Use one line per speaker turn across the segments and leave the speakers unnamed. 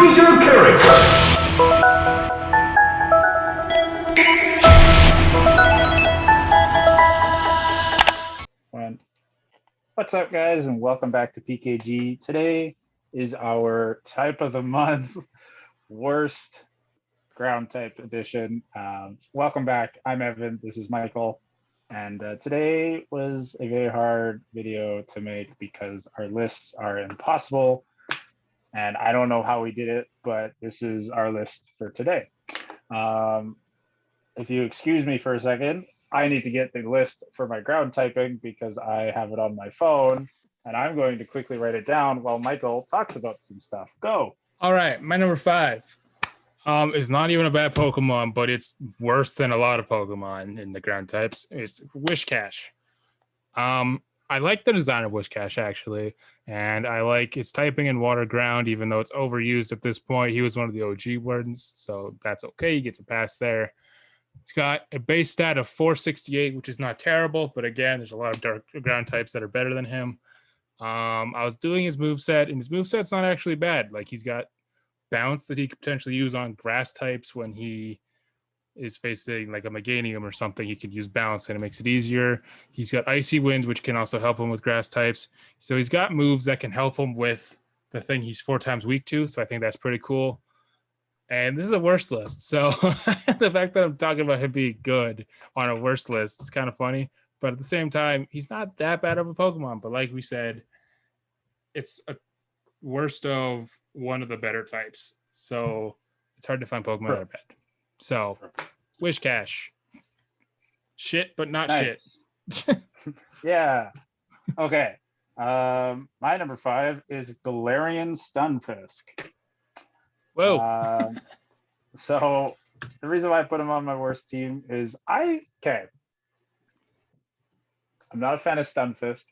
Choose your character.
What's up, guys, and welcome back to PKG. Today is our type of the month worst ground type edition. Welcome back. I'm Evan. This is Michael. And today was a very hard video to make because our lists are impossible. And I don't know how we did it, but this is our list for today. If you excuse me for a second, I need to get the list for my ground typing because I have it on my phone, and I'm going to quickly write it down while Michael talks about some stuff. Go.
All right, my number 5 is not even a bad Pokemon, but it's worse than a lot of Pokemon in the ground types. It's Whiscash. I like the design of Whiscash, actually, and I like its typing in water ground, even though it's overused at this point. He was one of the OG ones, so that's okay. He gets a pass there. It's got a base stat of 468, which is not terrible, but again, there's a lot of dark ground types that are better than him. I was doing his moveset, and his moveset's not actually bad. Like, he's got bounce that he could potentially use on grass types when he is facing like a Meganium or something. He could use bounce, and it makes it easier. He's got Icy Wind, which can also help him with grass types. So he's got moves that can help him with the thing he's 4 times weak to, so I think that's pretty cool. And this is a worst list. So the fact that I'm talking about him being good on a worst list is kind of funny. But at the same time, he's not that bad of a Pokemon. But like we said, it's a worst of one of the better types. So it's hard to find Pokemon that are bad. So Whiscash. Shit, but not
nice. Shit. Yeah. Okay. My number 5 is Galarian Stunfisk.
Whoa.
So the reason why I put him on my worst team is I'm not a fan of Stunfisk,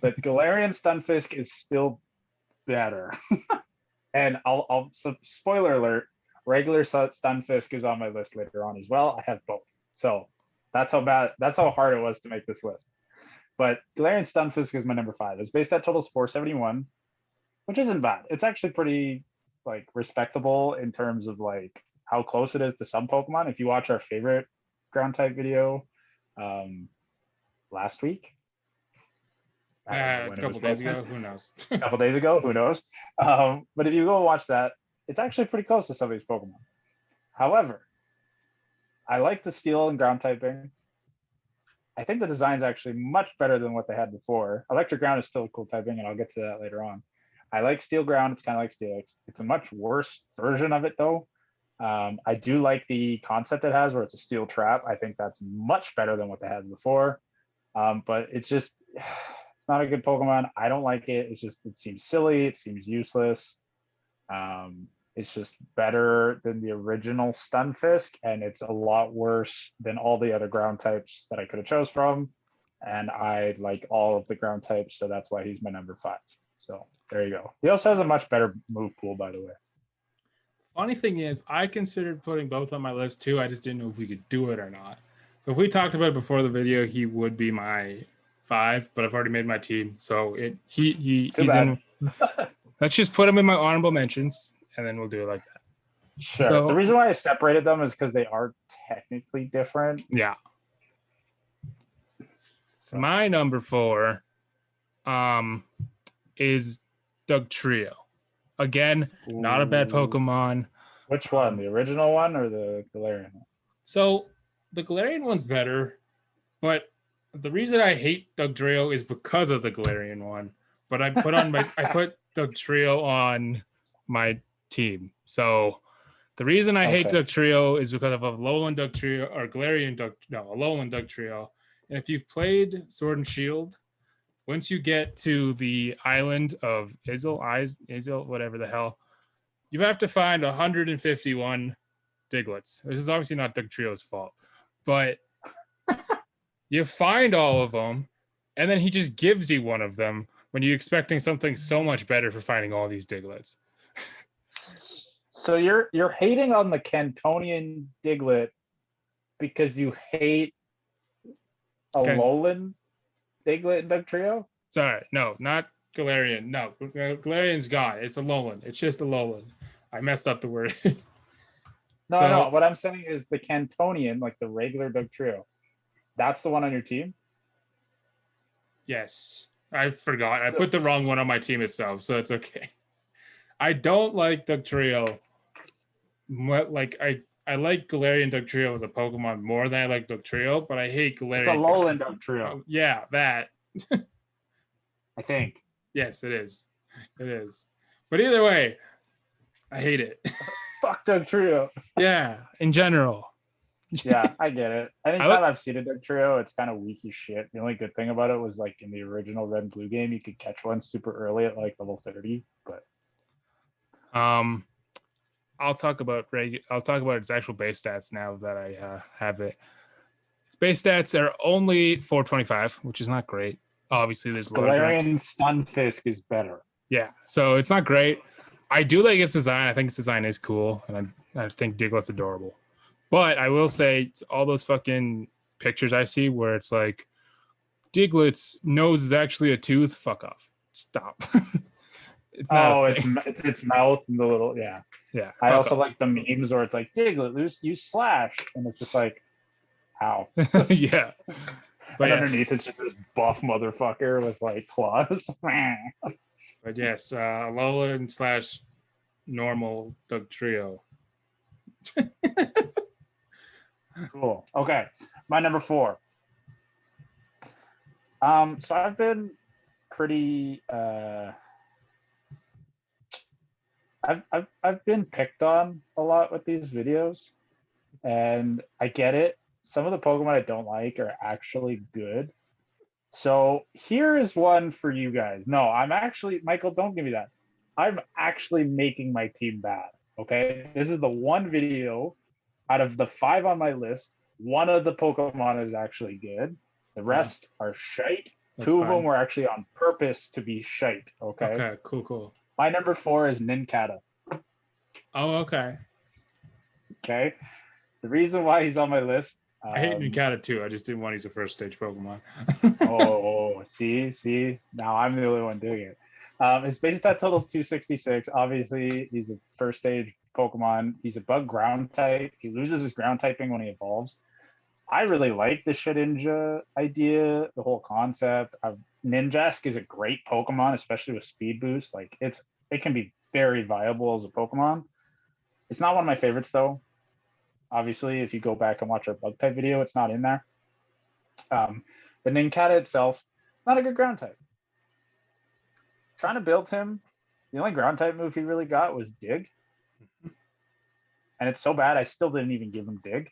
but Galarian Stunfisk is still better. And so spoiler alert, regular Stunfisk is on my list later on as well. I have both. So that's how hard it was to make this list. But Galarian Stunfisk is my number 5. It's based at total 471, which isn't bad. It's actually pretty like respectable in terms of like how close it is to some Pokemon. If you watch our favorite ground type video last week,
a couple days ago, who knows?
A couple days ago, who knows? But if you go watch that, it's actually pretty close to some of these Pokemon. However, I like the steel and ground typing. I think the design's actually much better than what they had before. Electric ground is still a cool typing, and I'll get to that later on. I like steel ground. It's kind of like steel. It's a much worse version of it, though. I do like the concept it has where it's a steel trap. I think that's much better than what they had before. But it's not a good Pokemon. I don't like it. It seems silly. It seems useless. It's just better than the original Stunfisk, and it's a lot worse than all the other ground types that I could have chose from. And I like all of the ground types, so that's why he's my number 5. So there you go. He also has a much better move pool, by the way.
Funny thing is, I considered putting both on my list too. I just didn't know if we could do it or not. So if we talked about it before the video, he would be my 5, but I've already made my team. So he's in. Let's just put him in my honorable mentions, and then we'll do it like that.
Sure. So, the reason why I separated them is because they are technically different.
Yeah. So my number 4 is Dugtrio. Again, not a bad Pokemon.
Which one? The original one or the Galarian one?
So the Galarian one's better, but the reason I hate Dugtrio is because of the Galarian one. But I put Dugtrio on my team. So the reason I hate Dugtrio is because of a Alolan Dugtrio or Alolan Dugtrio. And if you've played Sword and Shield, once you get to the island of Isil, whatever the hell, you have to find 151 Digletts. This is obviously not Dugtrio's fault, but you find all of them, and then he just gives you one of them when you're expecting something so much better for finding all these Digletts.
So you're hating on the Cantonian Diglett because you hate Alolan Diglett and Dugtrio?
Sorry, no, not Galarian. No, Galarian's gone. It's Alolan. It's just Alolan. I messed up the word.
No,
So
no. What I'm saying is the Cantonian, like the regular Dugtrio. That's the one on your team.
yes, I forgot. I
So,
put the wrong one on my team itself, so it's okay. I don't like Dugtrio. Like I like Galarian Dugtrio as a Pokemon more than I like Dugtrio, but I hate Galarian.
it's a Alolan Dugtrio.
Yeah, that.
I think.
Yes, it is. It is. But either way, I hate it.
Fuck Dugtrio.
Yeah, in general.
Yeah, I get it. Anytime I've seen a Dugtrio, it's kind of weak as shit. The only good thing about it was like in the original Red and Blue game, you could catch one super early at like level 30. But
I'll talk about its actual base stats now that I have it. Its base stats are only 425, which is not great. Obviously, there's
Galarian Stunfisk is better.
Yeah, so it's not great. I do like its design. I think its design is cool, and I think Diglett's adorable. But I will say, all those fucking pictures I see where it's like Diglett's nose is actually a tooth. Fuck off. Stop.
It's its mouth and the little
yeah.
I also like the memes where it's like Diglett, use slash, and it's just like, how?
Yeah.
But underneath it's just this buff motherfucker with like claws.
But yes, Alolan / normal Dugtrio.
Cool. Okay, my number 4. So I've been pretty. I've been picked on a lot with these videos, and I get it. Some of the Pokemon I don't like are actually good. So here is one for you guys. No, I'm actually, Michael, don't give me that. I'm actually making my team bad. Okay, this is the one video out of the 5 on my list. One of the Pokemon is actually good. The rest are shite. That's 2 of them were actually on purpose to be shite. Okay,
cool.
My number 4 is Nincada.
Oh, okay.
Okay. The reason why he's on my list.
I hate Nincada too. I just didn't want to use a first stage Pokemon.
See. Now I'm the only one doing it. His base stat total is 266. Obviously, he's a first stage Pokemon. He's a bug ground type. He loses his ground typing when he evolves. I really like the Shedinja idea, the whole concept. Ninjask is a great Pokemon, especially with speed boost. Like it can be very viable as a Pokemon. It's not one of my favorites though. Obviously, if you go back and watch our bug type video, it's not in there. The Nincada itself, not a good ground type. Trying to build him, the only ground type move he really got was Dig. And it's so bad I still didn't even give him Dig.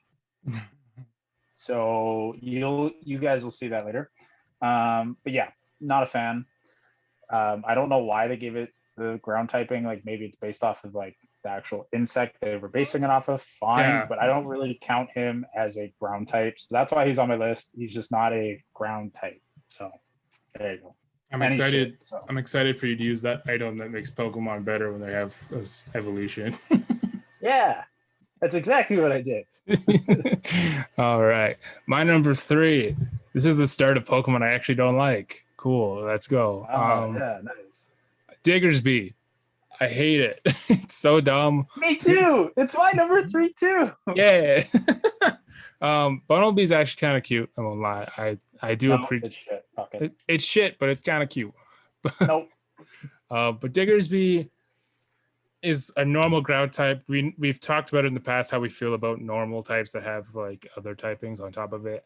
So you guys will see that later. But yeah, not a fan. I don't know why they gave it the ground typing. Like maybe it's based off of like the actual insect they were basing it off of. Fine, but I don't really count him as a ground type. So that's why he's on my list. He's just not a ground type. So there you go.
I'm excited. I'm excited for you to use that item that makes Pokemon better when they have evolution.
Yeah, that's exactly what I did.
All right, my number 3. This is the start of Pokemon I actually don't like. Cool, let's go.
Yeah, nice.
Diggersby. I hate it. It's so dumb.
Me too. It's my number 3 too.
Yeah. Bunnelby's actually kind of cute. I won't lie. I do appreciate.
It's shit. Okay.
It's shit, but it's kind of cute.
Nope.
But Diggersby is a normal ground type. We've talked about it in the past how we feel about normal types that have like other typings on top of it,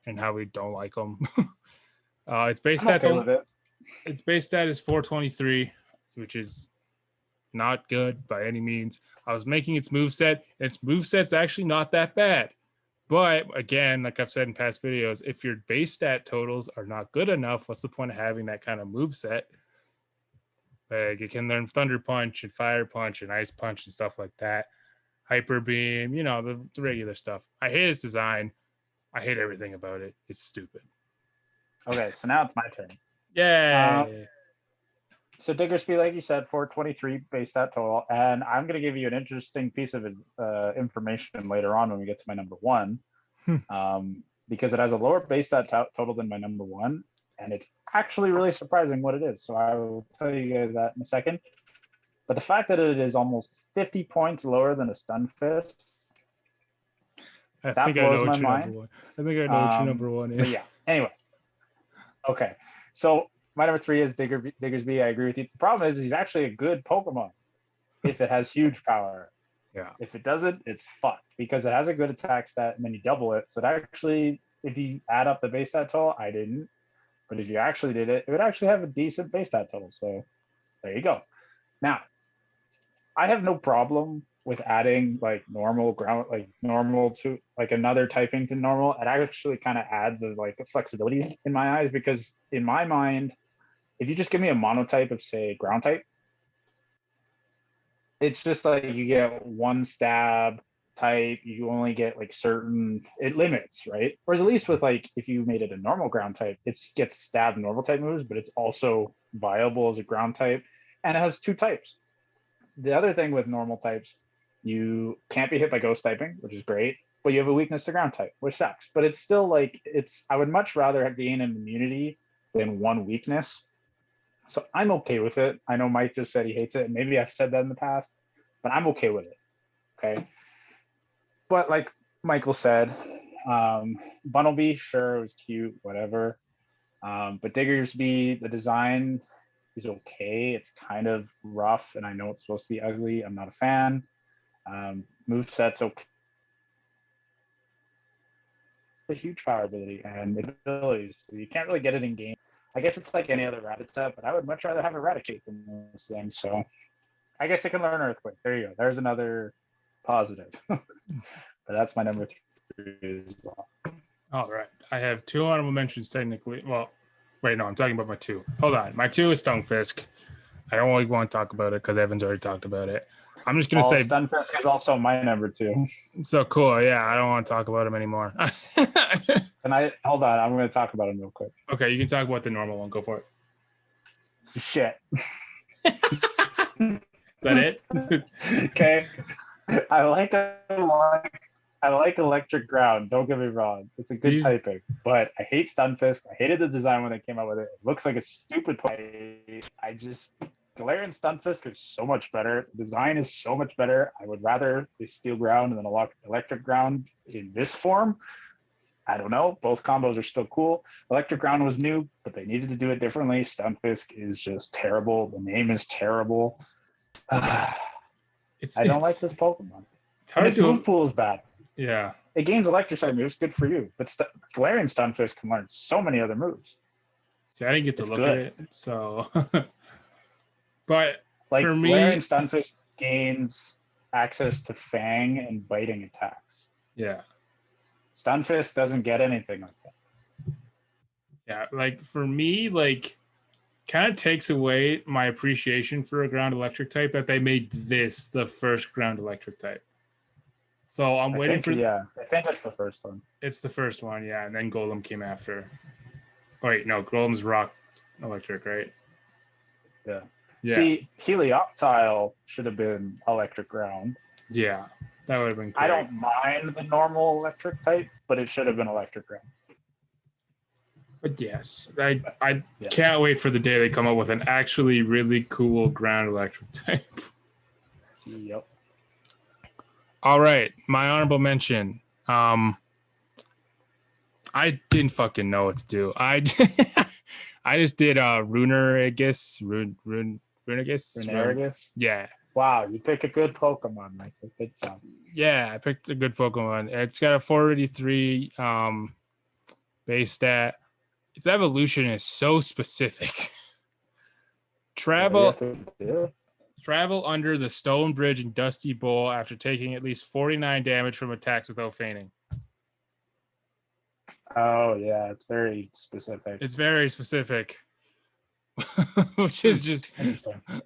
and how we don't like them. Its base stats. Its base stat is 423, which is not good by any means. I was making its moveset. Its moveset's actually not that bad. But again, like I've said in past videos, if your base stat totals are not good enough, what's the point of having that kind of moveset? Like it can learn Thunder Punch and Fire Punch and Ice Punch and stuff like that. Hyper Beam, the regular stuff. I hate its design. I hate everything about it. It's stupid.
Okay, so now it's my turn.
Yeah.
So Diggersby, like you said, 423 base stat total, and I'm going to give you an interesting piece of information later on when we get to my number 1, because it has a lower base stat total than my number 1, and it's actually really surprising what it is. So I will tell you guys that in a second. But the fact that it is almost 50 points lower than a Stunfisk,
I
that
think I
blows
know
my
what your
mind.
number one. I think I know what your number one
But
is.
yeah, anyway. Okay, so my number 3 is Diggersby. I agree with you. The problem is he's actually a good Pokemon if it has huge power.
Yeah.
If it doesn't, it's fucked because it has a good attack stat and then you double it. So it actually, if you add up the base stat total, I didn't. But if you actually did it, it would actually have a decent base stat total. So there you go. Now, I have no problem with adding like normal ground, like normal to like another typing to normal. It actually kind of adds a flexibility in my eyes because in my mind, if you just give me a monotype of say ground type, it's just like you get one stab type, you only get like certain, it limits, right? Whereas at least with like if you made it a normal ground type, it gets stabbed normal type moves, but it's also viable as a ground type, and it has 2 types. The other thing with normal types, you can't be hit by ghost typing, which is great, but you have a weakness to ground type, which sucks. But it's still like I would much rather gain an immunity than 1 weakness. So I'm okay with it. I know Mike just said he hates it, and maybe I've said that in the past, but I'm okay with it. Okay. But like Michael said, Bunnelby, sure, it was cute, whatever. But Diggersby, the design is okay. It's kind of rough, and I know it's supposed to be ugly. I'm not a fan. Moveset's okay. A huge power ability and abilities. You can't really get it in game. I guess it's like any other rabbit set, but I would much rather have Eradicate than this thing. So I guess it can learn Earthquake. There you go. There's another positive. But that's my number 3 as well.
All right. I have 2 honorable mentions technically. Well, wait, no, I'm talking about my 2. Hold on. My 2 is Stunfisk. I don't really want to talk about it because Evan's already talked about it. I'm just going to say
Stunfisk is also my number 2.
So cool. Yeah, I don't want to talk about him anymore.
Hold on. I'm going to talk about him real quick.
Okay, you can talk about the normal one. Go for it.
Shit.
Is that it?
Okay. I like Electric Ground. Don't get me wrong. It's a good typing, but I hate Stunfisk. I hated the design when they came out with it. It looks like a stupid play. Galarian Stunfisk is so much better. The design is so much better. I would rather the Steel Ground than Electric Ground in this form. I don't know. Both combos are still cool. Electric Ground was new, but they needed to do it differently. Stunfisk is just terrible. The name is terrible. I don't like this Pokemon.
It's hard
its move pool is bad.
Yeah.
It gains electric moves. Good for you. But Galarian Stunfisk can learn so many other moves.
See, I didn't get to look at it, so. But
like
for me,
Galarian Stunfisk gains access to Fang and biting attacks.
Yeah.
Stunfisk doesn't get anything like that.
Yeah, like for me, like kind of takes away my appreciation for a ground electric type that they made this the first ground electric type. So I'm waiting for.
Yeah, I think it's the first one.
It's the first one, yeah, and then Golem came after. Oh, wait, no, Golem's rock electric, right?
Yeah.
Yeah.
See, Helioptile should have been electric ground.
Yeah, that would have been great.
I don't mind the normal electric type, but it should have been electric ground.
But yes, I can't wait for the day they come up with an actually really cool ground electric type.
Yep.
All right, my honorable mention. I didn't fucking know what to do. I just did Runerigus. Yeah.
Wow, you pick a good Pokemon, Michael. Good job.
Yeah, I picked a good Pokemon. It's got a 483 base stat. Its evolution is so specific. Travel under the Stone Bridge and Dusty Bowl after taking at least 49 damage from attacks without fainting.
Oh, yeah, it's very specific.
It's very specific, which is just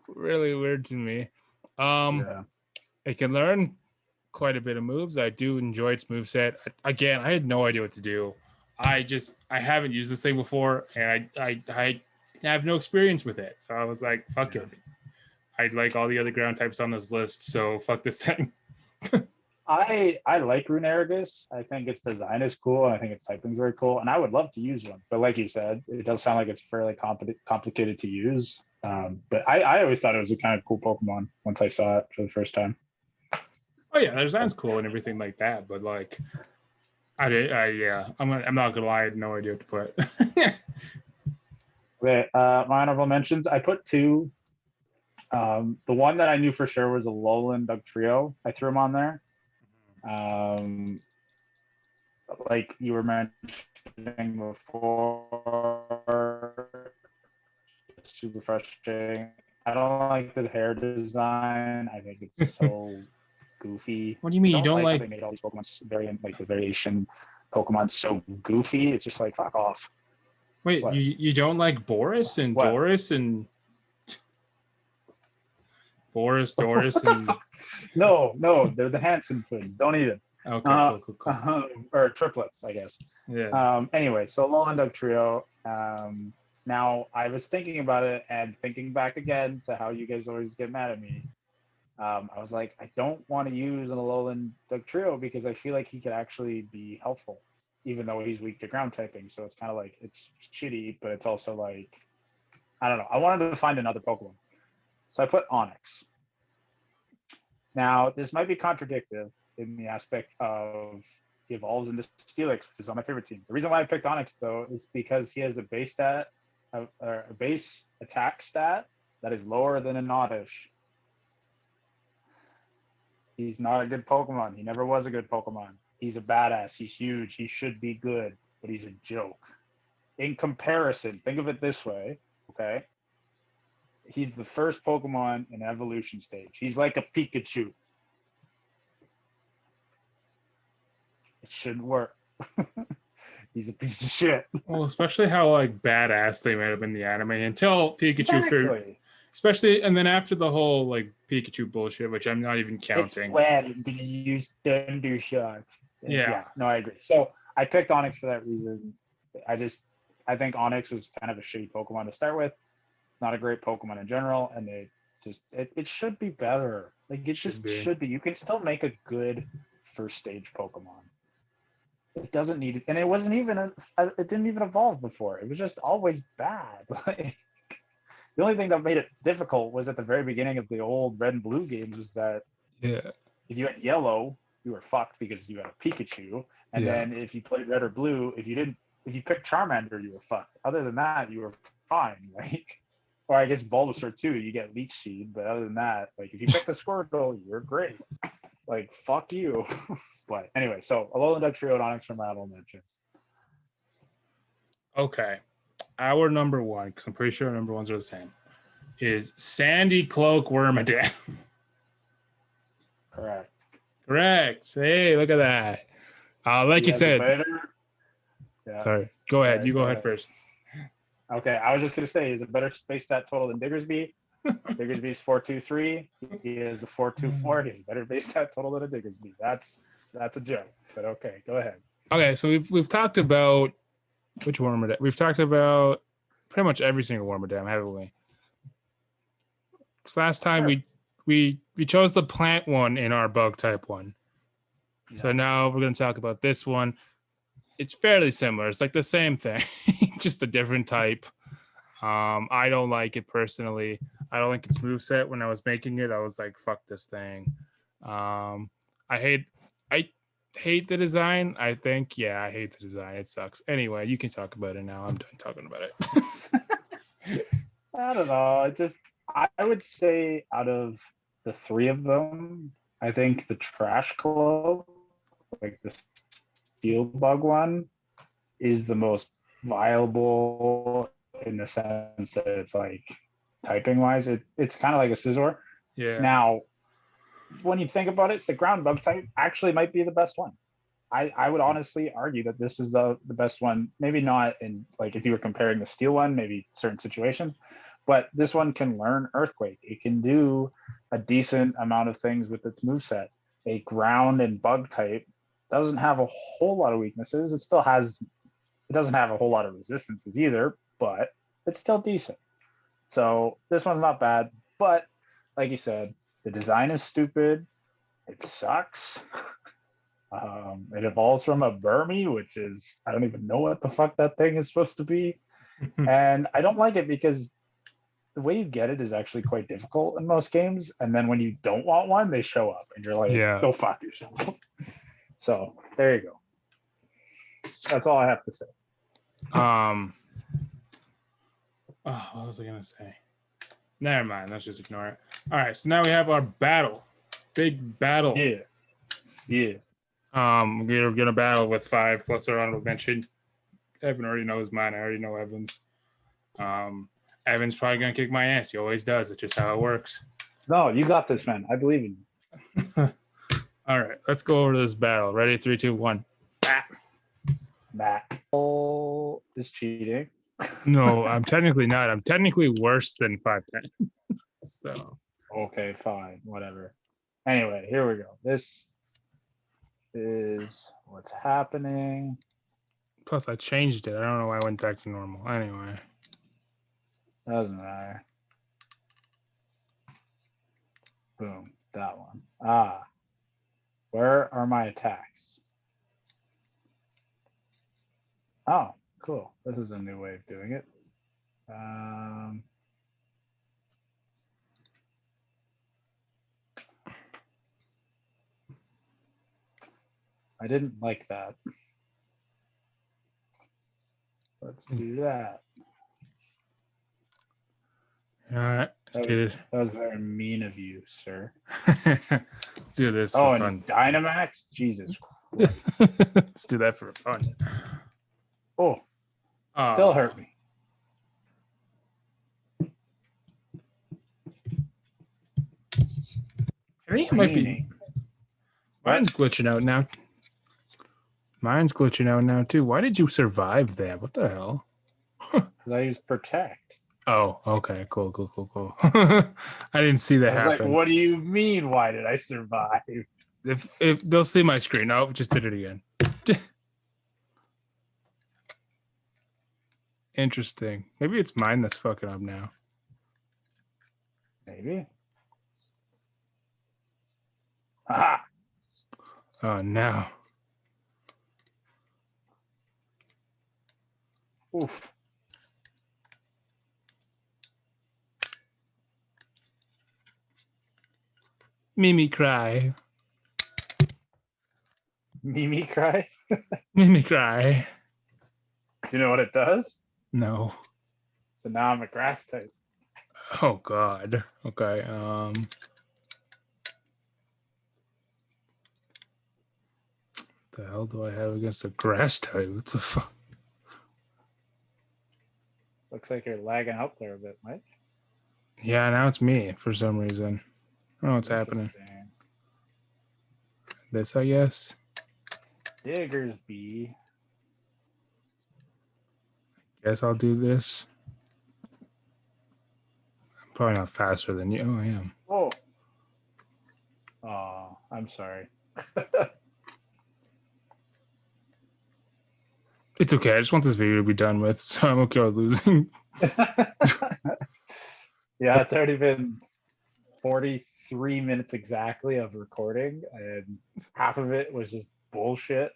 really weird to me. It can learn quite a bit of moves. I do enjoy its moveset. Again, I had no idea what to do. I haven't used this thing before, and I have no experience with it. So I was like, fuck it. I like all the other ground types on this list, so fuck this thing.
I like Runerigus. I think its design is cool, and I think its typing is very cool. And I would love to use one, but like you said, it does sound like it's fairly complicated to use. But I always thought it was a kind of cool Pokemon once I saw it for the first time.
Oh yeah, their design's cool and everything like that, but like, yeah, I'm not gonna lie, I had no idea what to put.
Okay, my honorable mentions. I put two. The one that I knew for sure was a Alolan Dugtrio. I threw him on there. Like you were mentioning before, super frustrating. I don't like the hair design. I think it's so goofy.
What do you mean? You don't
how
like?
they made all these Pokemon variant, like the variation Pokemon so goofy? It's just like fuck off.
Wait,
What?
you don't like Boris and
What?
Doris and Boris, Doris, and
No, they're the Hanson twins. Don't even.
okay, cool.
Or triplets, I guess.
Yeah.
Anyway, so Alolan Dugtrio. Now I was thinking about it and thinking back again to how you guys always get mad at me. I was like, I don't want to use an Alolan Dugtrio because I feel like he could actually be helpful, even though he's weak to ground typing. So it's kind of like it's shitty, but it's also like I don't know. I wanted to find another Pokemon, so I put Onyx. Now this might be contradictive in the aspect of he evolves into Steelix, which is on my favorite team. The reason why I picked Onyx though is because he has a base stat, a base attack stat that is lower than an Oddish. He's not a good Pokemon. He never was a good Pokemon. He's a badass. He's huge. He should be good, but he's a joke. In comparison, think of it this way, okay? He's the first Pokemon in evolution stage. He's like a Pikachu. It shouldn't work. He's a piece of shit.
Well, especially how like badass they made him in the anime until Pikachu figured, especially, and then after the whole like Pikachu bullshit, which I'm not even counting.
It's wet. I'm gonna use Thunder Shock.
Yeah.
No, I agree. So I picked Onyx for that reason. I think Onyx was kind of a shitty Pokemon to start with. It's not a great Pokemon in general, and it should be better. Like it should be. You can still make a good first stage Pokemon. It doesn't need it, and it wasn't even it didn't even evolve before. It was just always bad. Like the only thing that made it difficult was at the very beginning of the old Red and Blue games was that if you had Yellow, you were fucked because you had a Pikachu, and then if you played Red or Blue, if you picked Charmander, you were fucked. Other than that, you were fine. Like, or I guess Bulbasaur too, you get Leech Seed, but other than that, like if you picked the Squirtle, you're great. Like fuck you. But anyway, so Alolan Dugtrio and Onyx from my honorable mentions.
Okay. Our number one, because I'm pretty sure our number ones are the same, is Sandy Cloak Wormadam. Correct. Hey, look at that. Like you said. Sorry. Go ahead. You go ahead first.
Okay, I was just gonna say, he's a better space stat total than Diggersby. Diggersby's 4.23. He is a 4.24. He's a better base stat total than a Diggersby. That's a joke, but okay, go ahead.
Okay, so we've talked about which Wormadam. We've talked about pretty much every single Wormadam, haven't we? Because last time we chose the plant one in our bug type one. Yeah. So now we're going to talk about this one. It's fairly similar. It's like the same thing, just a different type. I don't like it personally. I don't like its moveset. When I was making it, I was like, fuck this thing. I hate the design. I hate the design. It sucks. Anyway, you can talk about it now. I'm done talking about
it. I don't know. I would say out of the three of them, I think the Trash Cloak, like the Steel Bug one, is the most viable in the sense that it's like typing wise, it's kind of like a Scizor.
Yeah.
Now, when you think about it, the ground bug type actually might be the best one. I would honestly argue that this is the best one. Maybe not in like if you were comparing the steel one, maybe certain situations, but this one can learn Earthquake. It can do a decent amount of things with its moveset. A ground and bug type doesn't have a whole lot of weaknesses. It doesn't have a whole lot of resistances either, but it's still decent. So this one's not bad, but like you said, the design is stupid. It sucks. It evolves from a Burmy, which is, I don't even know what the fuck that thing is supposed to be. And I don't like it because the way you get it is actually quite difficult in most games. And then when you don't want one, they show up and you're like,
Yeah.
go fuck yourself. So there you go. That's all I have to say.
Oh, what was I gonna say? Never mind. Let's just ignore it. All right. So now we have our battle. Big battle.
Yeah. Yeah.
We're gonna battle with 5 plus our honorable mention. Evan already knows mine. I already know Evan's. Evan's probably gonna kick my ass. He always does. It's just how it works.
No, you got this, man. I believe in you.
All right, let's go over this battle. Ready? 3, 2, 1.
Matt is cheating.
No, I'm technically not. I'm technically worse than 5'10". So
Okay, fine, whatever. Anyway, here we go. This is what's happening.
plus I changed it. I don't know why I went back to normal. Anyway.
Doesn't matter. Boom, that one. Ah, where are my attacks? Oh, cool. This is a new way of doing it. I didn't like that. Let's do that.
All right.
That was very mean of you, sir.
Let's do this for fun.
And Dynamax? Jesus Christ.
Let's do that for fun.
Oh, still hurt me.
I think it might be. Mine's glitching out now. Mine's glitching out now too. Why did you survive that? What the hell?
Because I used protect.
Oh, okay, cool. I didn't see that happen.
Like, what do you mean? Why did I survive?
If they'll see my screen, oh, just did it again. Interesting. Maybe it's mine that's fucking up now.
Maybe. Aha!
Oh no.
Oof.
Mimi cry.
Mimi cry?
Mimi cry.
Do you know what it does?
No.
So now I'm a grass type.
Oh god. Okay. The hell do I have against a grass type? What the fuck?
Looks like you're lagging out there a bit, Mike.
Yeah, now it's me for some reason. I don't know what's happening. This, I guess.
Diggersby.
Guess I'll do this. I'm probably not faster than you. Oh, I am.
Oh. Oh, I'm sorry.
It's okay. I just want this video to be done with, so I'm okay with losing.
Yeah, it's already been 43 minutes exactly of recording, and half of it was just bullshit.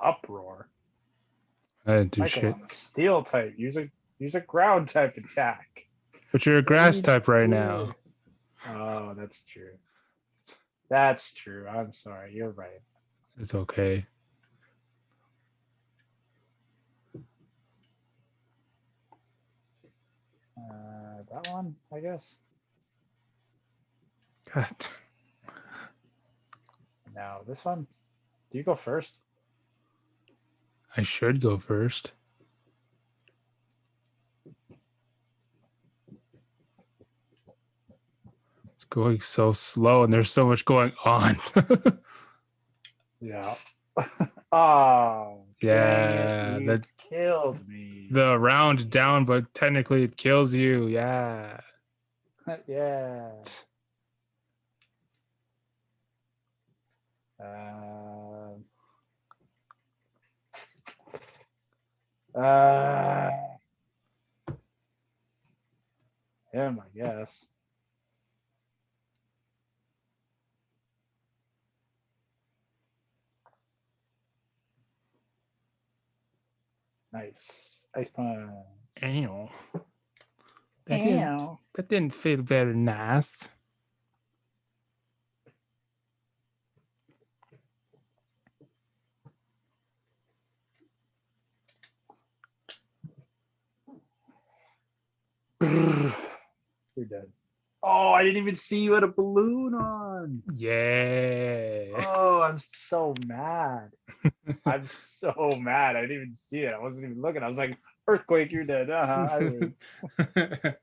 Uproar.
I didn't do
Michael,
shit.
I'm a steel type. Use a ground type attack.
But you're a grass type right now.
Oh, that's true. That's true. I'm sorry. You're right.
It's okay.
That one, I guess.
God.
Now this one. Do you go first?
I should go first. It's going so slow and there's so much going on.
Yeah. Oh.
Yeah.
That killed me.
The round down, but technically it kills you. Yeah.
Yeah. him, I guess. Nice. Ice punch.
Ow.
Ow.
That didn't feel very nice.
You're dead. Oh, I didn't even see you had a balloon on.
Yeah.
Oh, I'm so mad. I'm so mad. I didn't even see it. I wasn't even looking. I was like, earthquake, you're dead. I win.
It's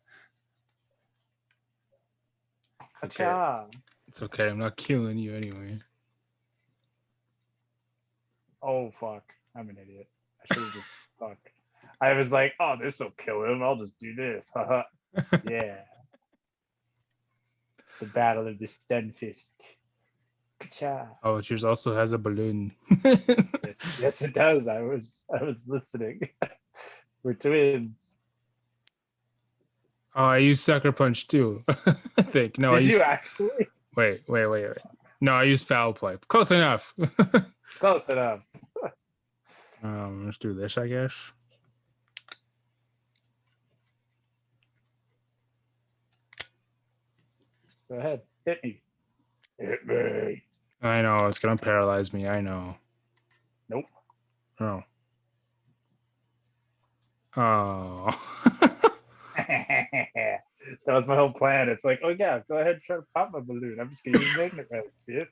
okay.
Cha.
It's okay. I'm not killing you anyway.
Oh, fuck. I'm an idiot. I should have just fuck. I was like, oh, this will kill him. I'll just do this. Yeah. The battle of the Stunfisk. Cha.
Oh, yours also has a balloon.
Yes, it does. I was listening. We're twins.
Oh, I used sucker punch too. I think. No,
Did
I used.
you actually?
Wait. No, I used foul play. Close enough.
Close enough.
Let's do this, I guess.
Go ahead. Hit me. Hit me.
I know it's gonna paralyze me. I know.
Nope.
Oh. Oh.
That was my whole plan. It's like, oh yeah, go ahead and try to pop my balloon. I'm just gonna use magnet red, bitch.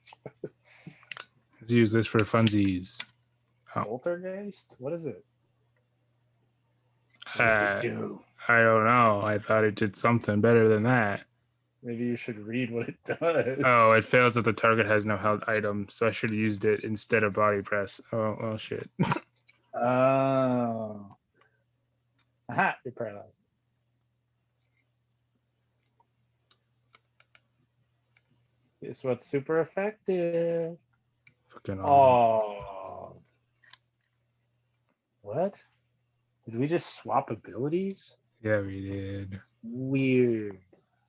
Let's use this for funsies. Oh.
Poltergeist? What is it? What does it do?
I don't know. I thought it did something better than that.
Maybe you should read what it does.
Oh, it fails if the target has no held item, so I should have used it instead of body press. Oh, well, shit.
Oh. Aha, you're paralyzed. It's what's super effective.
Fucking
Oh. What? Did we just swap abilities?
Yeah, we did.
Weird.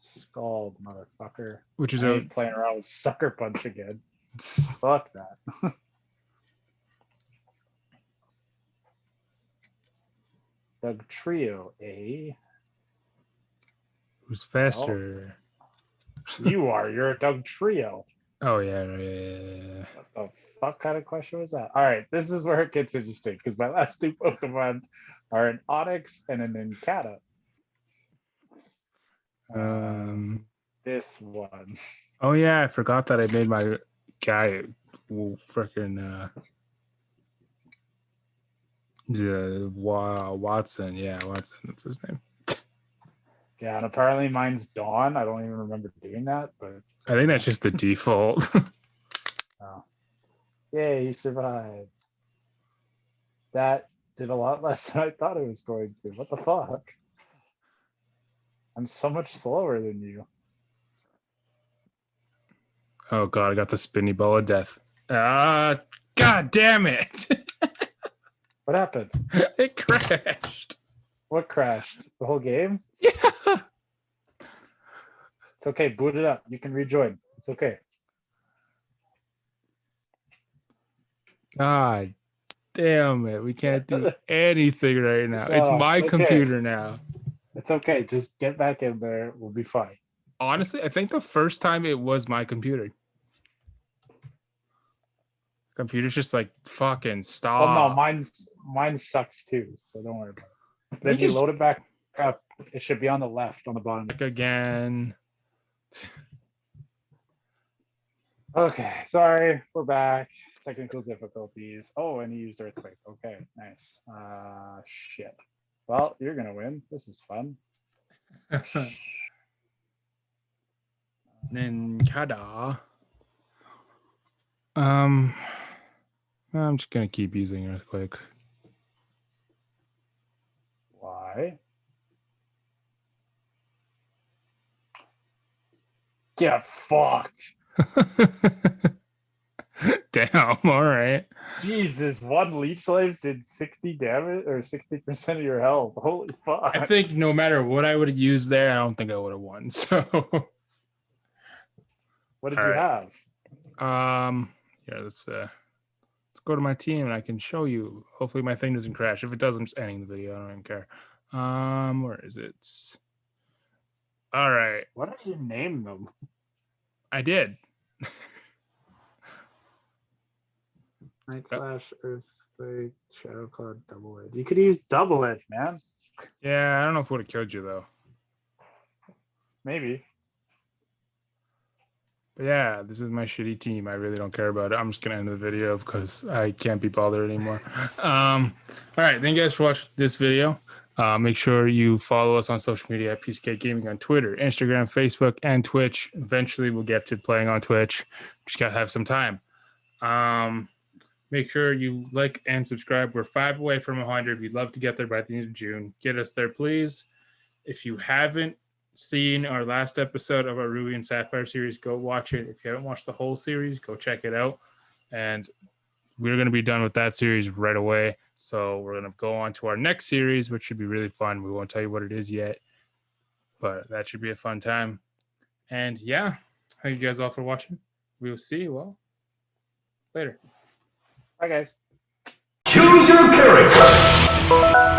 Scald, motherfucker.
Which is
I ain't playing around with sucker punch again. Fuck that. Doug Trio, eh?
Who's faster?
You are. You're a Doug Trio.
Oh, yeah.
What the fuck kind of question was that? All right, this is where it gets interesting because my last two Pokemon are an Onyx and an Nincada. This one.
Oh yeah, I forgot that I made my guy freaking Watson. Yeah, Watson. That's his name.
Yeah, and apparently mine's Dawn. I don't even remember doing that, but
I think that's just the default.
oh. Yay, he survived. That did a lot less than I thought it was going to. What the fuck? I'm so much slower than you.
Oh god, I got the spinny ball of death. God damn it!
What happened?
It crashed.
What crashed? The whole game?
Yeah.
It's okay. Boot it up. You can rejoin. It's okay.
God damn it. We can't do anything right now.
No,
It's my
okay.
computer now.
It's okay. Just get back in there. We'll be fine.
Honestly, I think the first time it was my computer. Computer's just like fucking stop.
Well, no, mine sucks too, so don't worry about it. But if you load it back up, it should be on the left on the bottom.
Back again.
Okay, sorry, we're back. Technical difficulties. Oh, and he used earthquake. Okay, nice. Shit. Well, you're gonna win. This is fun.
Nincada. I'm just gonna keep using earthquake.
Why? Get fucked.
Damn. All right.
Jesus, one leech life did 60 damage or 60% of your health. Holy fuck.
I think no matter what I would have used there, I don't think I would have won. So,
What did
all
you
right.
have?
Yeah, let's go to my team and I can show you. Hopefully my thing doesn't crash. If it does, I'm just ending the video. I don't even care. Where is it? All right.
What did you name them?
I did.
Night Slash, Earthquake, Shadow Cloud, Double Edge. You could use Double Edge, man.
Yeah, I don't know if it would have killed you though.
Maybe.
But yeah, this is my shitty team. I really don't care about it. I'm just gonna end the video because I can't be bothered anymore. All right, thank you guys for watching this video. Make sure you follow us on social media at Piece of Kaake Gaming on Twitter, Instagram, Facebook, and Twitch. Eventually, we'll get to playing on Twitch. Just gotta have some time. Make sure you like and subscribe. We're 5 away from 100. We'd love to get there by the end of June. Get us there, please. If you haven't seen our last episode of our Ruby and Sapphire series, go watch it. If you haven't watched the whole series, go check it out. And we're going to be done with that series right away. So we're going to go on to our next series, which should be really fun. We won't tell you what it is yet, but that should be a fun time. And yeah, thank you guys all for watching. We will see you all later.
Bye, guys.
Choose your character.